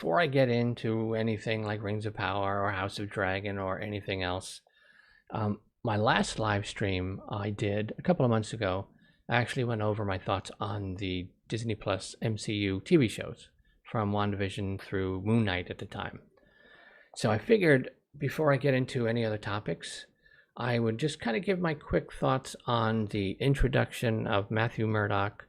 before I get into anything like Rings of Power or House of Dragon or anything else, my last live stream I did a couple of months ago, I actually went over my thoughts on the Disney Plus MCU TV shows from WandaVision through Moon Knight at the time. So I figured before I get into any other topics, I would just kind of give my quick thoughts on the introduction of Matthew Murdock,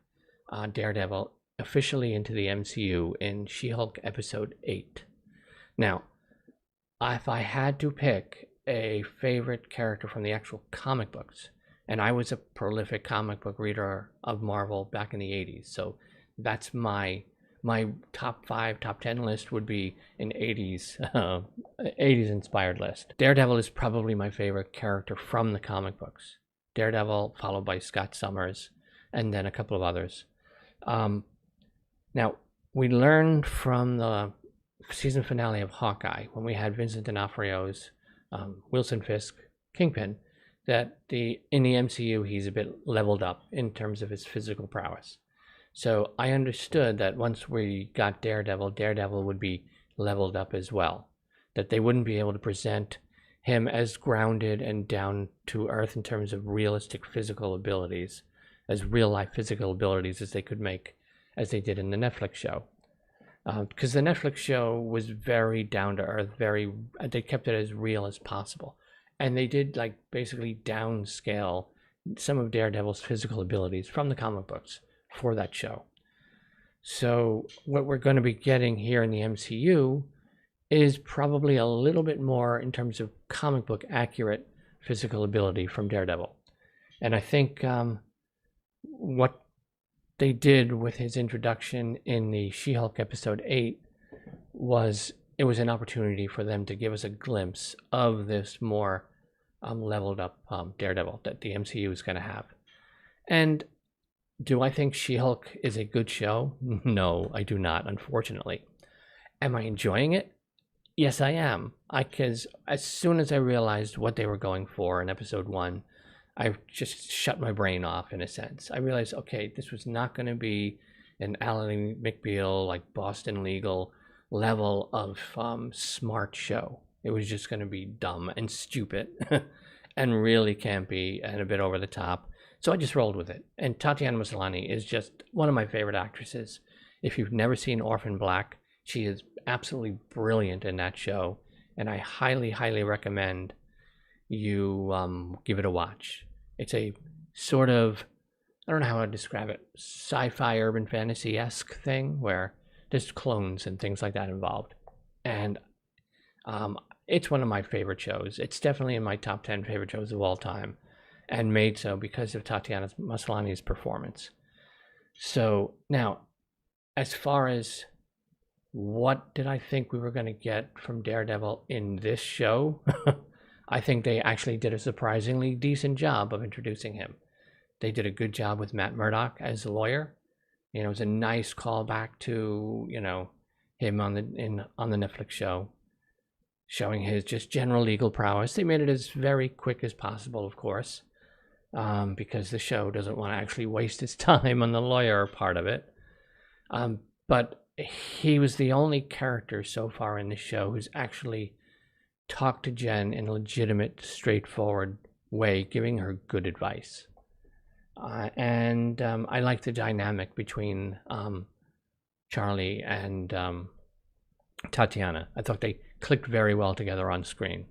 Daredevil, officially into the MCU in She-Hulk episode 8. Now, if I had to pick a favorite character from the actual comic books, and I was a prolific comic book reader of Marvel back in the 80s, so that's my top 5, top 10 list would be an 80s 80s inspired list. Daredevil is probably my favorite character from the comic books. Daredevil, followed by Scott Summers, and then a couple of others. Now, we learned from the season finale of Hawkeye, when we had Vincent D'Onofrio's Wilson Fisk, Kingpin, that in the MCU he's a bit leveled up in terms of his physical prowess. So I understood that once we got Daredevil, Daredevil would be leveled up as well. That they wouldn't be able to present him as grounded and down to earth in terms of realistic physical abilities, as real life physical abilities as they could make, as they did in the Netflix show. Because the Netflix show was very down to earth, they kept it as real as possible. And they did like basically downscale some of Daredevil's physical abilities from the comic books for that show. So what we're going to be getting here in the MCU is probably a little bit more in terms of comic book accurate physical ability from Daredevil. And I think what they did with his introduction in the She-Hulk episode 8 was an opportunity for them to give us a glimpse of this more leveled up Daredevil that the MCU is going to have. And do I think She-Hulk is a good show? No, I do not, unfortunately. Am I enjoying it? Yes, I am. Because as soon as I realized what they were going for in episode 1, I just shut my brain off in a sense. I realized, okay, this was not going to be an Ally McBeal, like Boston Legal level of smart show. It was just going to be dumb and stupid and really campy and a bit over the top. So I just rolled with it. And Tatiana Maslany is just one of my favorite actresses. If you've never seen Orphan Black, she is absolutely brilliant in that show. And I highly, highly recommend you give it a watch. It's a sort of, I don't know how to describe it, sci-fi urban fantasy-esque thing where there's clones and things like that involved. And it's one of my favorite shows. It's definitely in my top 10 favorite shows of all time, and made so because of Tatiana Maslany's performance. So now, as far as what did I think we were going to get from Daredevil in this show, I think they actually did a surprisingly decent job of introducing him. They did a good job with Matt Murdock as a lawyer. You know, it was a nice callback to, you know, him on the Netflix show, showing his just general legal prowess. They made it as very quick as possible, of course, because the show doesn't want to actually waste its time on the lawyer part of it. But he was the only character so far in the show who's actually talked to Jen in a legitimate, straightforward way, giving her good advice. And I like the dynamic between Charlie and Tatiana. I thought they clicked very well together on screen.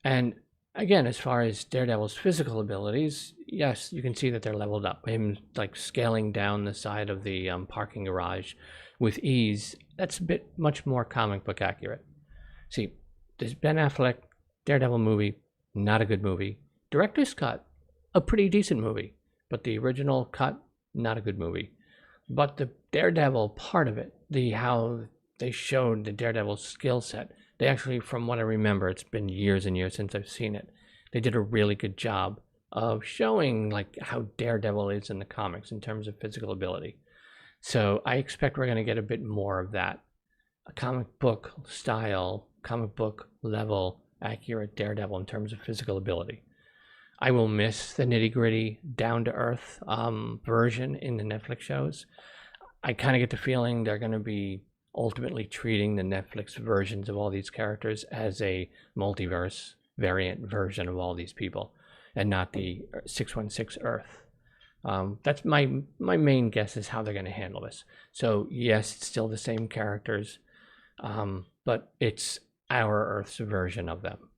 And again, as far as Daredevil's physical abilities, yes, you can see that they're leveled up. Him like scaling down the side of the parking garage with ease, that's a bit much more comic book accurate. See, this Ben Affleck Daredevil movie, not a good movie. Director's cut, a pretty decent movie. But the original cut, not a good movie. But the Daredevil part of it, how they showed the Daredevil skill set, they actually, from what I remember, it's been years and years since I've seen it, they did a really good job of showing like how Daredevil is in the comics in terms of physical ability. So I expect we're going to get a bit more of that. A comic book style, comic book level accurate Daredevil in terms of physical ability. I will miss the nitty-gritty, down-to-earth version in the Netflix shows. I kind of get the feeling they're going to be ultimately treating the Netflix versions of all these characters as a multiverse variant version of all these people, and not the 616 Earth. That's my main guess is how they're going to handle this. So yes, it's still the same characters, but it's our Earth's version of them.